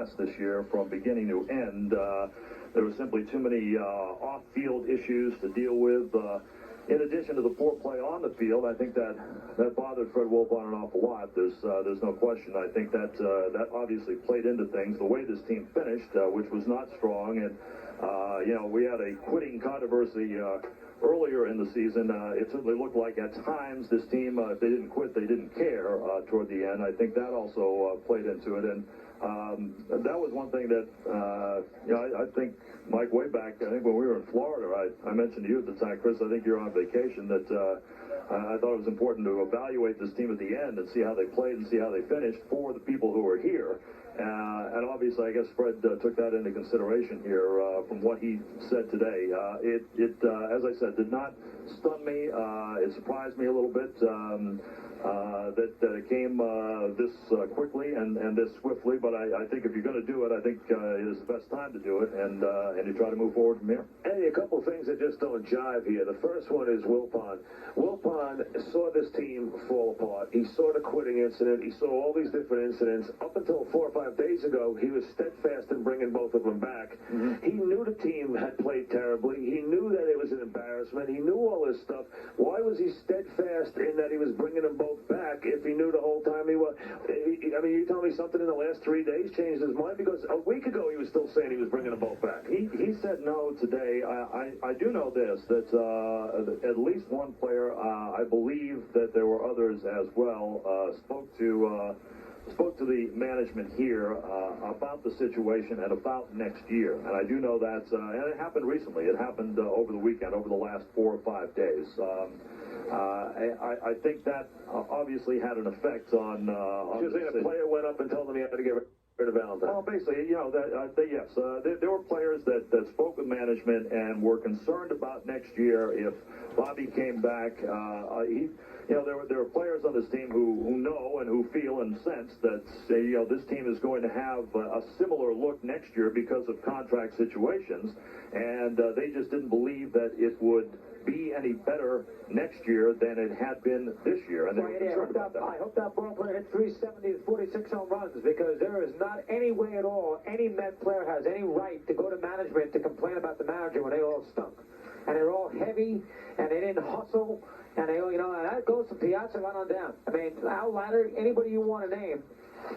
mess this year from beginning to end. There were simply too many off-field issues to deal with. In addition to the poor play on the field, I think that bothered Fred Wilpon an awful lot. There's no question. I think that obviously played into things. The way this team finished, which was not strong, and we had a quitting controversy earlier in the season. It certainly looked like at times this team, if they didn't quit, they didn't care toward the end. I think that also played into it. And that was one thing that, I think, Mike, way back, I think when we were in Florida, I mentioned to you at the time, Chris, I think you're on vacation, that I thought it was important to evaluate this team at the end and see how they played and see how they finished for the people who were here. And obviously, I guess Fred took that into consideration here from what he said today. It as I said, did not stun me. It surprised me a little bit that it came this quickly and this swiftly. But I think if you're going to do it, I think it is the best time to do it, and you try to move forward from here. Hey, a couple of things that just don't jive here. The first one is Wilpon. Wilpon saw this team fall apart. He saw the quitting incident. He saw all these different incidents. Up until 4 or 5 days ago, he was steadfast in bringing both of them back. Mm-hmm. He knew the team had played terribly. He knew that it was an embarrassment. He knew all this stuff. Why was he steadfast in that he was bringing them both back if he knew the whole time he was? I mean, you telling me something in the last 3 days changed his mind? Because a week ago he was still saying he was bringing them both back. He said no today. I do know this, that at least one player, I believe that there were others as well, spoke to the management here about the situation and about next year. And I do know that, and it happened recently. It happened over the weekend, over the last 4 or 5 days. I think that obviously had an effect on You're saying a player went up and told him he had to get rid of Valentine? Well, basically, yes. There were players that spoke with management and were concerned about next year if Bobby came back. There were players on this team who know and who feel and sense that this team is going to have a similar look next year because of contract situations, and they just didn't believe that it would be any better next year than it had been this year, and they were concerned about that. I hope that ball player hit 370 to 46 home runs, because there is not any way at all any Met player has any right to go to management to complain about the manager when they all stunk. And they're all heavy, and they didn't hustle, and they, and that goes from Piazza right on down. I mean, Al Ladder, anybody you want to name,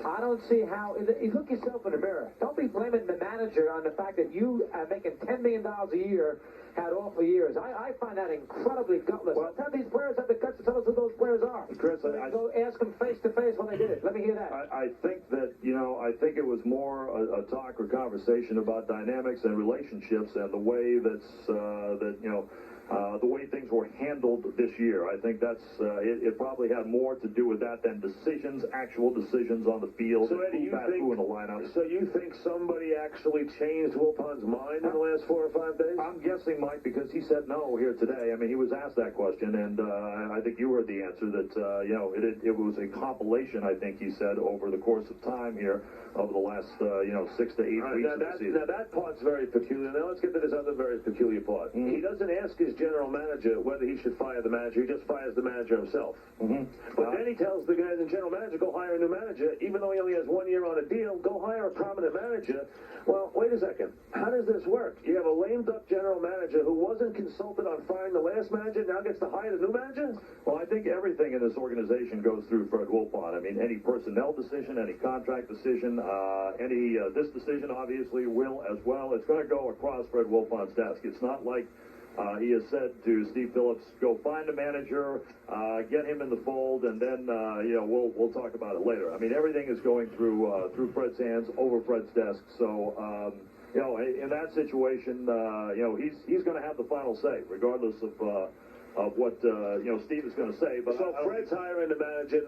I don't see how. Look yourself in the mirror. Don't be blaming the manager on the fact that you are making $10 million a year, had awful years. I find that incredibly gutless. Well, tell these players have the guts to tell us who those players are. Chris, go ask them face to face when they did it. Let me hear that. I think that, I think it was more a talk or conversation about dynamics and relationships and the way the way things were handled this year. I think that's it probably had more to do with that than actual decisions on the field. So Eddie, who in the lineup. So you think somebody actually changed Wilpon's mind in the last 4 or 5 days? I'm guessing, Mike, because he said no here today. I mean, he was asked that question, and I think you heard the answer that it was a compilation. I think he said over the course of time here over the last 6 to 8 weeks of the season. Now that part's very peculiar. Now let's get to this other very peculiar part. Mm-hmm. He doesn't ask his general manager whether he should fire the manager. He just fires the manager himself. Mm-hmm. But then he tells the guy, the general manager, go hire a new manager, even though he only has 1 year on a deal. Go hire a prominent manager. Well, wait a second. How does this work? You have a lame duck general manager who wasn't consulted on firing the last manager, now gets to hire the new manager? Well, I think everything in this organization goes through Fred Wilpon. I mean, any personnel decision, any contract decision, this decision obviously will as well. It's going to go across Fred Wilpon's desk. It's not like he has said to Steve Phillips, go find a manager, get him in the fold, and then we'll talk about it later. I mean, everything is going through Fred's hands, over Fred's desk. So in that situation, he's going to have the final say, regardless of what Steve is going to say. But so Fred's hiring the manager,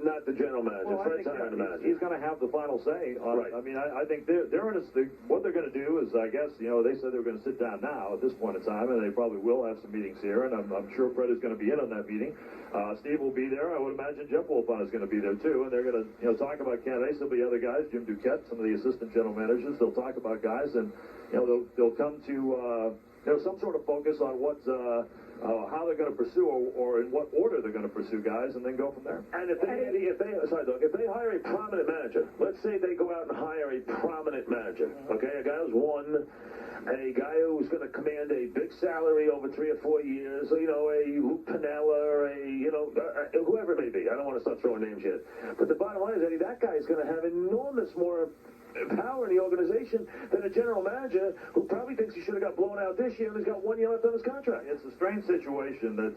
not the general manager. Well, Fred's hiring the manager. He's going to have the final say. Right. I mean, I think they're in what they're going to do is, I guess, they said they were going to sit down now at this point in time, and they probably will have some meetings here, and I'm sure Fred is going to be in on that meeting. Steve will be there. I would imagine Jeff Wilpon is going to be there too, and they're going to talk about candidates. There'll be other guys, Jim Duquette, some of the assistant general managers. They'll talk about guys, and they'll come to some sort of focus on what how they're going to pursue or in what order they're going to pursue guys, and then go from there. And if they hire a prominent manager, let's say they go out and hire a prominent manager, okay, a guy who's won, a guy who's going to command a big salary over 3 or 4 years, you know, a Luke Piniella, whoever it may be. I don't want to start throwing names yet. But the bottom line is, Eddie, that guy is going to have enormous more power in the organization than a general manager who probably thinks he should have got blown out this year and he's got 1 year left on his contract. It's a strange situation that,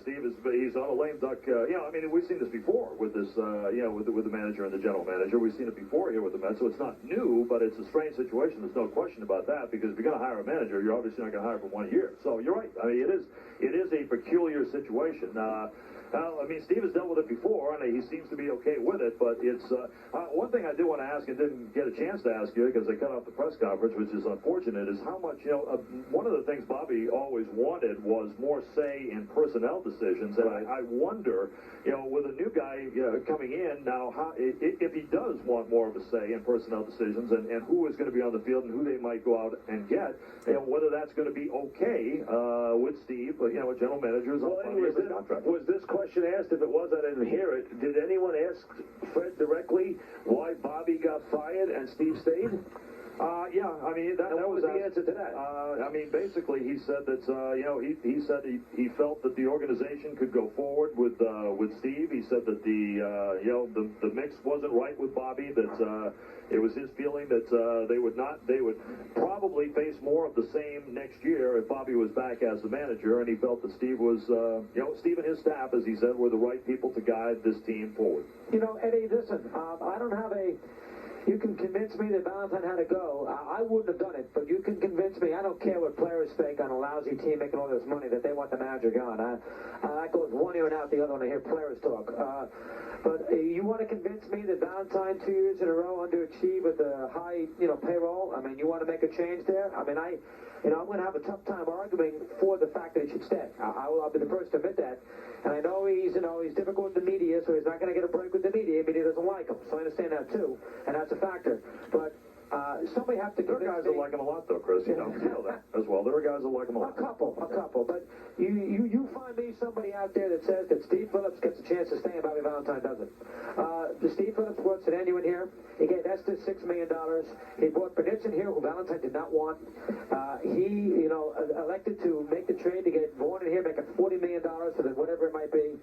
Steve he's on a lame duck. I mean, we've seen this before with this, with the manager and the general manager. We've seen it before here with the Mets, so it's not new, but it's a strange situation. There's no question about that, because if you're going to hire a manager, you're obviously not going to hire for 1 year. So you're right. I mean, it is a peculiar situation. Steve has dealt with it before, and he seems to be okay with it, but it's one thing I do want to ask and didn't get a chance to ask you because they cut off the press conference, which is unfortunate, is how much, one of the things Bobby always wanted was more say in personnel decisions, and I wonder, with a new guy coming in now, if he does want more of a say in personnel decisions and who is going to be on the field and who they might go out and get, whether that's going to be okay with Steve, a general manager is on his contract. Was this question asked? If it was, I didn't hear it. Did anyone ask Fred directly why Bobby got fired and Steve stayed? That was the answer to that. Basically, he said that he said he felt that the organization could go forward with Steve. He said that the mix wasn't right with Bobby. That it was his feeling that they would probably face more of the same next year if Bobby was back as the manager. And he felt that Steve was Steve and his staff, as he said, were the right people to guide this team forward. Eddie, listen, I don't have you can convince me that Valentine had to go. I wouldn't have done it, but you can convince me. I don't care what players think on a lousy team making all this money that they want the manager gone. That goes one ear and out the other when I hear players talk. But you want to convince me that Valentine 2 years in a row underachieved with a high, payroll? You want to make a change there? I'm going to have a tough time arguing for the fact that he should stay. I'll be the first to admit that. And I know he's difficult with the media, so he's not going to get a break with the media. Media doesn't like him, so I understand that too, and that's a factor. But somebody have to. There are guys that like him a lot, though, Chris. You know that as well. There are guys that like him a lot. A couple. But you find me somebody out there that says that Steve Phillips gets a chance to stay and Bobby Valentine doesn't. The Steve Phillips brought Sedano in here. He gave Estes $6 million. He brought Peniche in here, who Valentine did not want. He elected to make the trade to get Vaughn in here, make it $40 million for whatever it might be.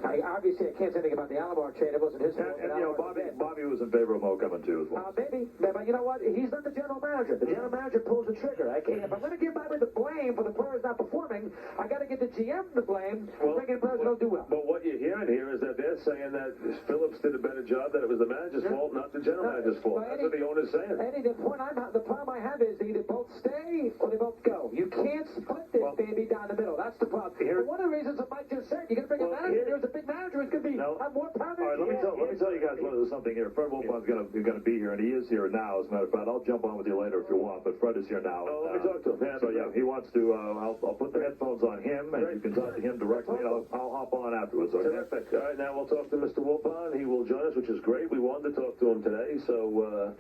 Obviously, I can't say anything about the Alomar trade. It wasn't his fault. And Bobby was in favor of Mo coming too as well. Maybe, but you know what? He's not the general manager. The general manager pulls the trigger. If I'm going to give Bobby the blame for the players not performing, I got to give the GM the blame for bringing players who don't do well. But what you're hearing here is that they're saying that Phillips did a better job, that it was the manager's fault, not the general manager's fault. That's what the owner's saying. Eddie, the problem I have is they either both stay or they both go. You can't split this baby down the middle. That's the problem. But one of the reasons that Mike just said, you're going to bring a manager. There's a big manager who's going to have more power. All right, let me tell you guys something here. Fred Wilpon's going to be here, and he is here now. As a matter of fact, I'll jump on with you later if you want, but Fred is here now. Let me talk to him. So yeah, he wants to. I'll put the headphones on him, and you can talk to him directly. I'll hop on afterwards. Okay? Terrific. All right, now we'll talk to Mr. Wilpon. He will join us, which is great. We wanted to talk to him today, so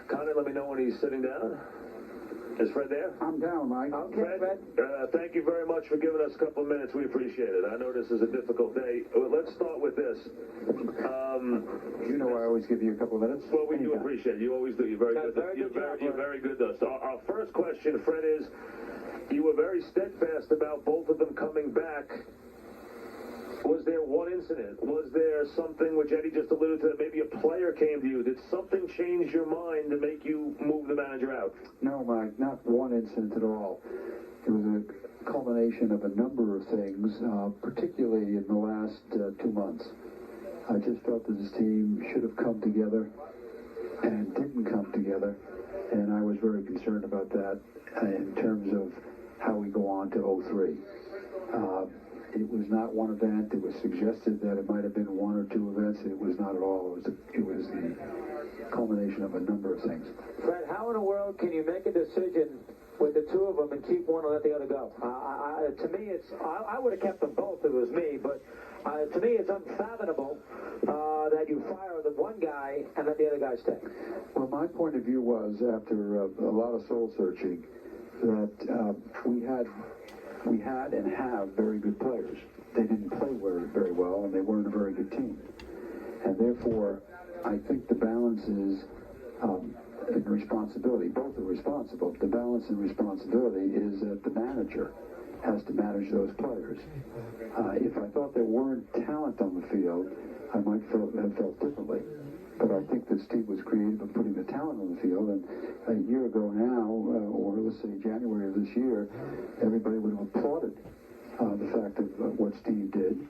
Connor, let me know when he's sitting down. Is Fred there? I'm down, Mike. Okay, Fred. Thank you very much for giving us a couple of minutes. We appreciate it. I know this is a difficult day. Let's start with this. You know I always give you a couple of minutes. Well, we do appreciate it. You always do. You're very good. You're very good, though. So our first question, Fred, is you were very steadfast about both of them coming back. Was there one incident? Was there something which Eddie just alluded to, that maybe a player came to you? Did something change your mind to make you move the manager out? No, Mike, not one incident at all. It was a culmination of a number of things, particularly in the last 2 months. I just felt that this team should have come together and didn't come together, and I was very concerned about that in terms of how we go on to 03. It was not one event. It was suggested that it might have been 1 or 2 events. It was not at all. It was the culmination of a number of things. Fred, how in the world can you make a decision with the two of them and keep one and let the other go? To me, I would have kept them both if it was me, but to me, it's unfathomable that you fire the one guy and let the other guy stay. Well, my point of view was, after a lot of soul searching, that we had we had and have very good players. They didn't play very well, and they weren't a very good team. And therefore, I think the balance is and responsibility. Both are responsible. The balance and responsibility is that the manager has to manage those players. If I thought there weren't talent on the field, I might have felt differently. But I think that Steve was creative in putting the talent on the field. And a year ago now, or let's say January of this year, everybody would have applauded the fact of what Steve did.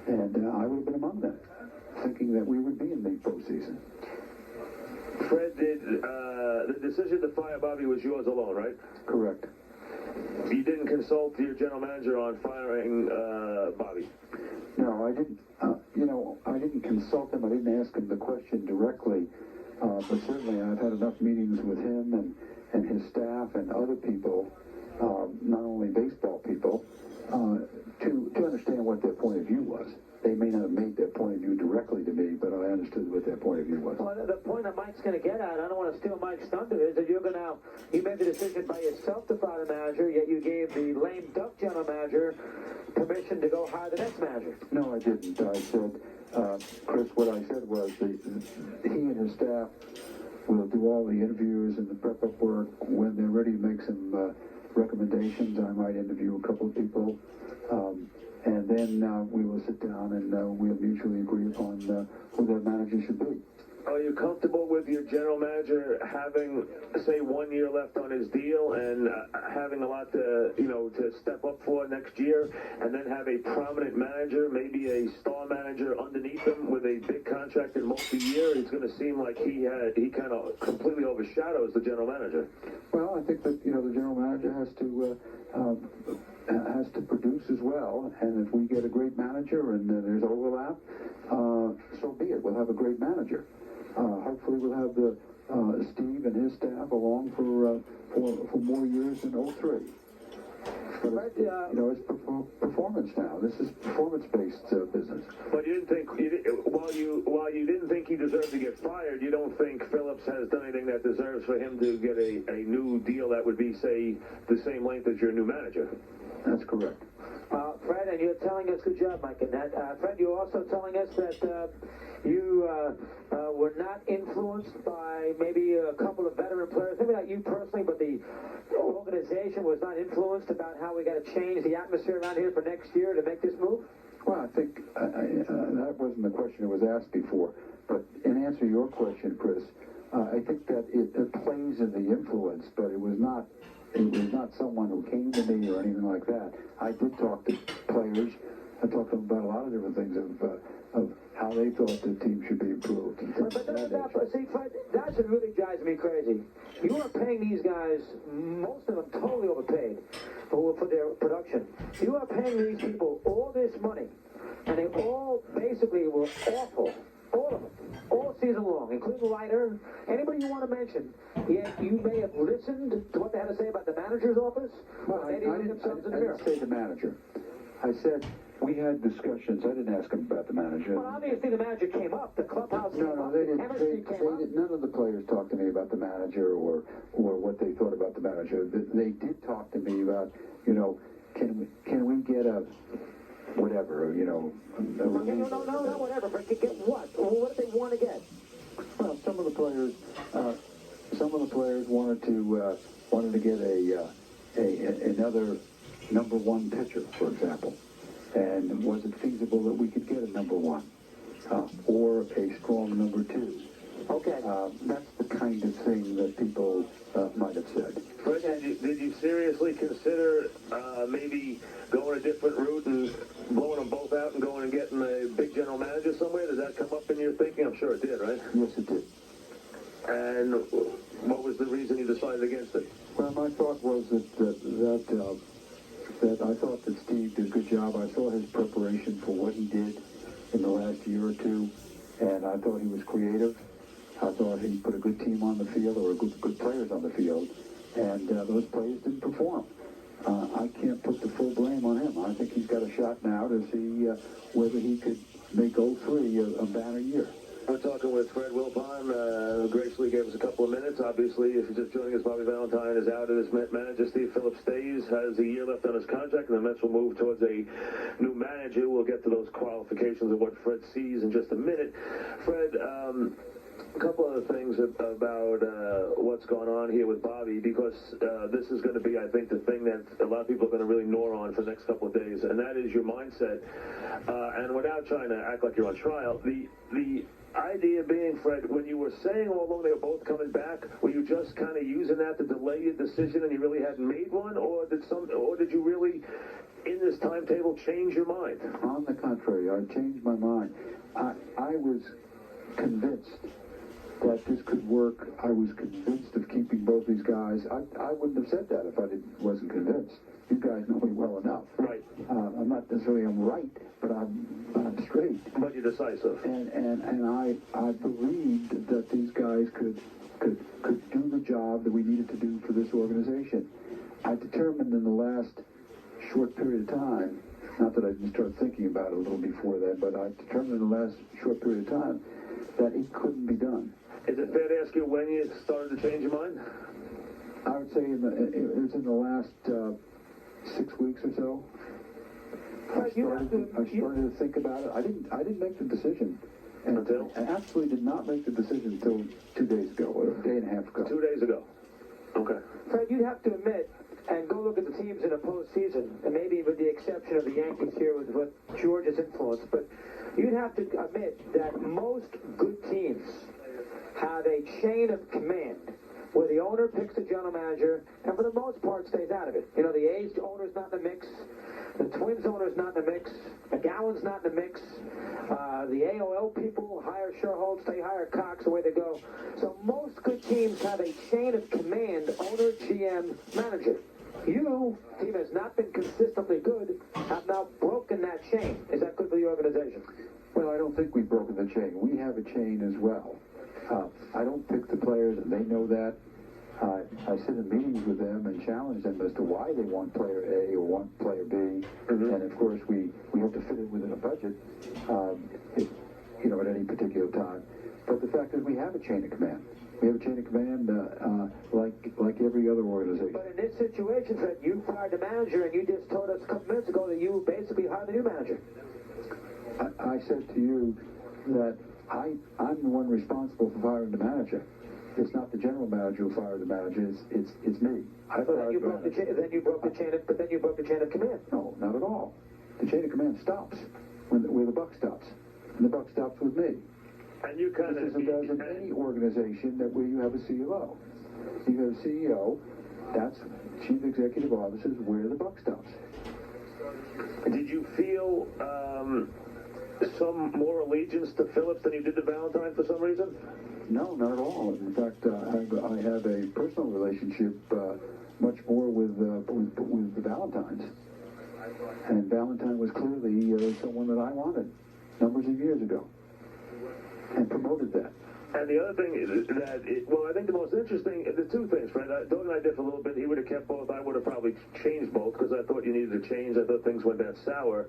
And I would have been among them, thinking that we would be in the postseason. Fred, the decision to fire Bobby was yours alone, right? Correct. You didn't consult your general manager on firing Bobby? No, I didn't. I didn't consult him. I didn't ask him the question directly. But certainly I've had enough meetings with him and his staff and other people, not only baseball people, to understand what their point of view was. They may not have made their point of view directly to me, but I understood what their point of view was. Well, the point that Mike's going to get at, I don't want to steal Mike's thunder, is that you made the decision by yourself to fire the manager, yet you gave the lame duck general manager permission to go hire the next manager. No, I didn't. I said, Chris, what I said was he and his staff will do all the interviews and the prep-up work. When they're ready to make some recommendations, I might interview a couple of people. And then we will sit down and we'll mutually agree upon who that manager should be. Are you comfortable with your general manager having, say, 1 year left on his deal and having a lot to step up for next year, and then have a prominent manager, maybe a star manager underneath him with a big contract and multi-year? It's going to seem like he kind of completely overshadows the general manager. Well, I think that the general manager has to produce as well, and if we get a great manager and there's overlap, so be it. We'll have a great manager. Hopefully we'll have the Steve and his staff along for more years than 03. But it's performance now. This is performance-based business. But you didn't think, while you didn't think he deserved to get fired, you don't think Phillips has done anything that deserves for him to get a new deal that would be, say, the same length as your new manager? That's correct. Fred, and you're telling us, good job, Mike, and that. Fred, you're also telling us that you were not influenced by maybe a couple of veteran players, maybe not you personally, but the organization was not influenced about how we got to change the atmosphere around here for next year to make this move? Well, I think that wasn't the question that was asked before. But in answer to your question, Chris, I think that it plays in the influence, but it was not someone who came to me or anything like that. I did talk to players. I talked to them about a lot of different things of how they thought the team should be improved. See, Fred, that's what really drives me crazy. You are paying these guys, most of them totally overpaid for their production. You are paying these people all this money, and they all basically were awful. All of them. All season long, including Leiter, anybody you want to mention. Yet you may have listened to what they had to say about the manager's office. Well, I didn't say the manager. I said we had discussions. I didn't ask them about the manager. Well, obviously the manager came up. The clubhouse came up. No, they didn't. Chemistry came up. None of the players talked to me about the manager or what they thought about the manager. They did talk to me about, can we get a whatever, No, whatever. But get what? What did they want to get? Well, some of the players wanted to get another number one pitcher, for example. And was it feasible that we could get a number one or a strong number two? Okay. That's the kind of thing that people might have said. Fred, did you seriously consider maybe going a different route and blowing them both out and going and getting a big general manager somewhere? Did that come up in your thinking? I'm sure it did, right? Yes, it did. And what was the reason you decided against it? Well, my thought was that I thought that Steve did a good job. I saw his preparation for what he did in the last year or two, and I thought he was creative. I thought he put a good team on the field, or good players on the field, and those players didn't perform. I can't put the full blame on him. I think he's got a shot now to see whether he could make 03 a banner year. We're talking with Fred Wilpon. Graciously gave us a couple of minutes. Obviously, if you're just joining us, Bobby Valentine is out, and his manager, Steve Phillips, stays, has a year left on his contract, and the Mets will move towards a new manager. We'll get to those qualifications of what Fred sees in just a minute. Fred, a couple other things about what's going on here with Bobby, because this is going to be, I think, the thing that a lot of people are going to really gnaw on for the next couple of days, and that is your mindset. And without trying to act like you're on trial, the idea being, Fred, when you were saying all along they were both coming back, were you just kind of using that to delay your decision and you really hadn't made one, or did you really, in this timetable, change your mind? On the contrary, I changed my mind. I was convinced that this could work. I was convinced of keeping both these guys. I wouldn't have said that if I wasn't convinced. You guys know me well enough. Right. I'm not necessarily right, but I'm straight. But you're decisive. And I believed that these guys could do the job that we needed to do for this organization. I determined in the last short period of time, not that I didn't start thinking about it a little before that, but I determined in the last short period of time that it couldn't be done. Is it fair to ask you when you started to change your mind? I would say it was in the last 6 weeks or so. I started to think about it. I didn't make the decision. Until? I absolutely did not make the decision until 2 days ago, or a day and a half ago. 2 days ago. Okay. Fred, you'd have to admit, and go look at the teams in the postseason, and maybe with the exception of the Yankees here with what George's influence, but you'd have to admit that most good teams have a chain of command where the owner picks the general manager and for the most part stays out of it. You know, the A's owner's not in the mix, the Twins owner's not in the mix, McGowan's not in the mix, the AOL people hire Sherholtz, they hire Cox, away they go. So most good teams have a chain of command, owner, GM, manager. You, team has not been consistently good, have now broken that chain. Is that good for the organization? Well, I don't think we've broken the chain. We have a chain as well. I don't pick the players, and they know that. I sit in meetings with them and challenge them as to why they want player A or want player B. Mm-hmm. And of course, we have to fit it within a budget, at any particular time. But the fact is, we have a chain of command. We have a chain of command like every other organization. But in this situation, Fred, you fired the manager, and you just told us a couple minutes ago that you basically hired the new manager. I said to you that I'm the one responsible for firing the manager. It's not the general manager who fired the manager. It's me. Then you broke the chain of command. No, not at all. The chain of command stops where the buck stops, and the buck stops with me. And you kind of does in any organization where you have a CEO. You have a CEO. That's chief executive officers where the buck stops. Did you feel some more allegiance to Phillips than you did to Valentine for some reason? No, not at all. In fact, I have a personal relationship much more with the Valentines. And Valentine was clearly someone that I wanted numbers of years ago and promoted that. And the other thing is that, I think the most interesting, the two things, Fred, Doug and I differ a little bit. He would have kept both. I would have probably changed both because I thought you needed to change. I thought things went that sour.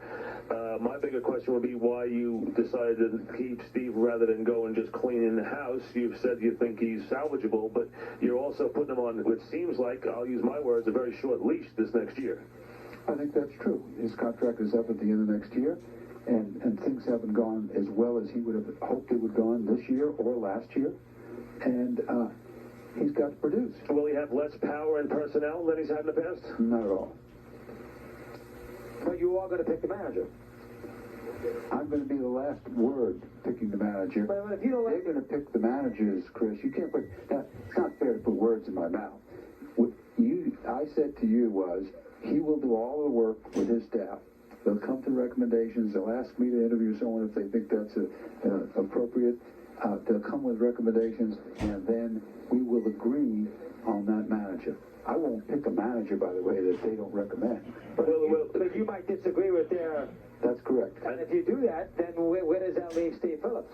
My bigger question would be why you decided to keep Steve rather than go and just clean in the house. You've said you think he's salvageable, but you're also putting him on what seems like, I'll use my words, a very short leash this next year. I think that's true. His contract is up at the end of next year. And things haven't gone as well as he would have hoped it would have gone this year or last year. And he's got to produce. Will he have less power and personnel than he's had in the past? Not at all. But you are going to pick the manager. I'm going to be the last word picking the manager. But if you don't They're going to pick the managers, Chris. You can't put... Now, it's not fair to put words in my mouth. What I said to you was, he will do all the work with his staff. They'll come to recommendations. They'll ask me to interview someone if they think that's appropriate. They'll come with recommendations, and then we will agree on that manager. I won't pick a manager, by the way, that they don't recommend. But you might disagree with their... That's correct. And if you do that, then where does that leave Steve Phillips?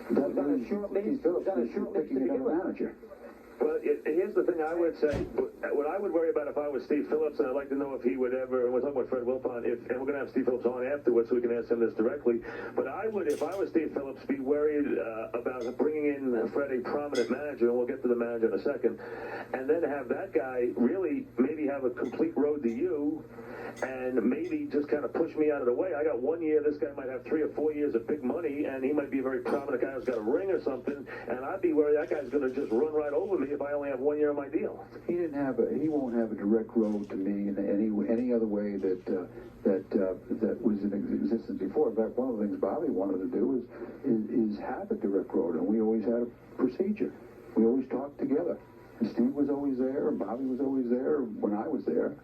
That leaves Steve Phillips picking another manager. Well, here's the thing I would say. What I would worry about if I was Steve Phillips, and I'd like to know if he would ever, and we're talking about Fred Wilpon, and we're going to have Steve Phillips on afterwards so we can ask him this directly, but I would, if I was Steve Phillips, be worried about bringing in Fred, a prominent manager, and we'll get to the manager in a second, and then have that guy really maybe have a complete road to you, and maybe just kind of push me out of the way. I got 1 year, this guy might have 3 or 4 years of big money, and he might be a very prominent guy who's got a ring or something, and I'd be worried that guy's going to just run right over me if I only have 1 year of my deal. He won't have a direct road to me in any other way that was in existence before. In fact, one of the things Bobby wanted to do is have a direct road, and we always had a procedure. We always talked together. And Steve was always there, and Bobby was always there when I was there.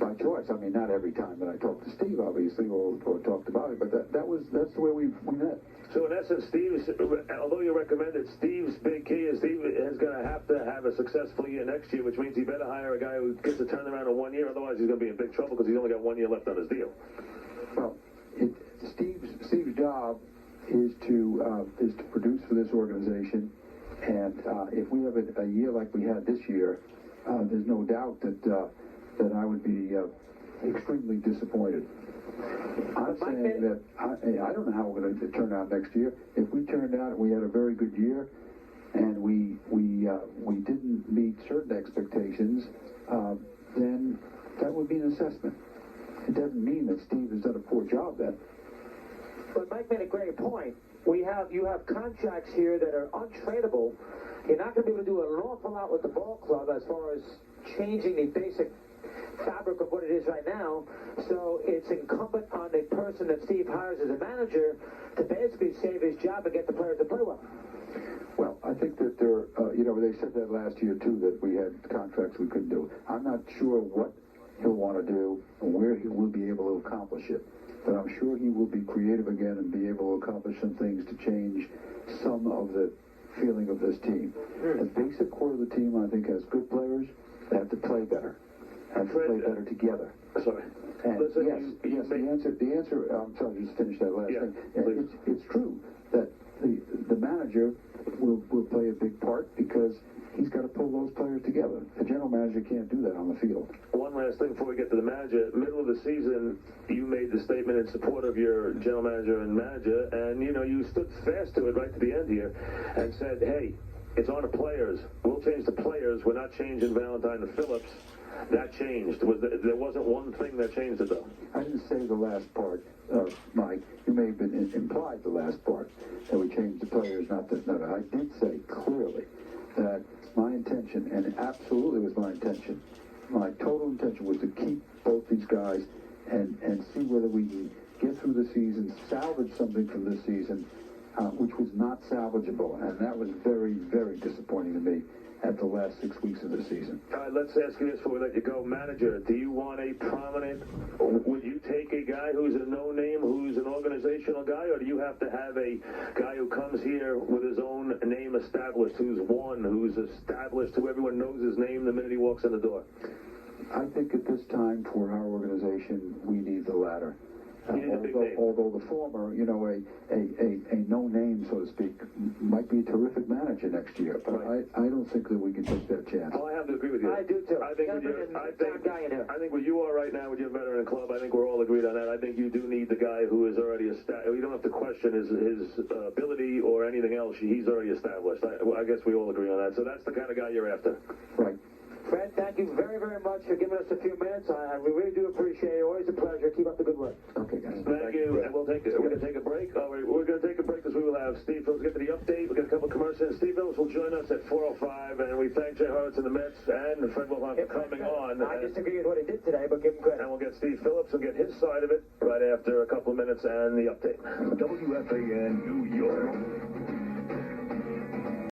By choice. I mean, not every time that I talked to Steve, obviously, or talked to Bobby, but that's the way we met. So in essence, although you recommended, Steve's big key is Steve is going to have a successful year next year, which means he better hire a guy who gets a turnaround in 1 year. Otherwise, he's going to be in big trouble because he's only got 1 year left on his deal. Well, Steve's job is to produce for this organization, and if we have a year like we had this year, there's no doubt that I would be extremely disappointed. I'm saying that I don't know how we're going to turn out next year. If we turned out and we had a very good year, and we didn't meet certain expectations, then that would be an assessment. It doesn't mean that Steve has done a poor job then. But Mike made a great point. You have contracts here that are untradeable. You're not going to be able to do an awful lot with the ball club as far as changing the basic fabric of what it is right now. So it's incumbent on the person that Steve hires as a manager to basically save his job and get the players to play well. Well, I think that they said that last year too, that we had contracts we couldn't do. I'm not sure what he'll want to do and where he will be able to accomplish it. But I'm sure he will be creative again and be able to accomplish some things to change some of the feeling of this team. The basic core of the team, I think, has good players. They have to play better. Have to play better together. Sorry. And listen, yes. The answer. I'm sorry, just finish that last thing. It's true that the manager will play a big part because he's got to pull those players together. The general manager can't do that on the field. One last thing before we get to the manager. Middle of the season, you made the statement in support of your general manager and manager, and you stood fast to it right to the end here and said, hey, it's on the players. We'll change the players. We're not changing Valentine to Phillips. That changed. There wasn't one thing that changed it, though. I didn't say the last part, Mike. You may have been implied the last part, that we changed the players, not that. No, I did say clearly that my intention, and it absolutely was my intention, my total intention was to keep both these guys and see whether we can get through the season, salvage something from this season, which was not salvageable, and that was very, very disappointing to me at the last 6 weeks of the season. All right, let's ask you this before we let you go. Manager, do you want a prominent, would you take a guy who's a no-name, who's an organizational guy, or do you have to have a guy who comes here with his own name established, who's established, who everyone knows his name the minute he walks in the door? I think at this time for our organization, we need the latter. Although the former, a no name, so to speak, might be a terrific manager next year. But right. I don't think that we can take that chance. Well, I have to agree with you. I do too. I think where you are right now with your veteran club, I think we're all agreed on that. I think you do need the guy who is already established. You don't have to question his ability or anything else. He's already established. I guess we all agree on that. So that's the kind of guy you're after. Right. Fred, thank you very, very much for giving us a few minutes. We really do appreciate it. Always a pleasure. Keep up the good work. Okay, guys. Thank you. And we're going to take a break. We're going to take a break because we will have Steve Phillips get to the update. We'll get a couple of commercials. Steve Phillips will join us at 4:05, and we thank Jay Horowitz and the Mets and Fred Wilpon for coming on. I disagree with what he did today, but give him credit. And we'll get Steve Phillips and get his side of it right after a couple of minutes and the update. WFAN New York.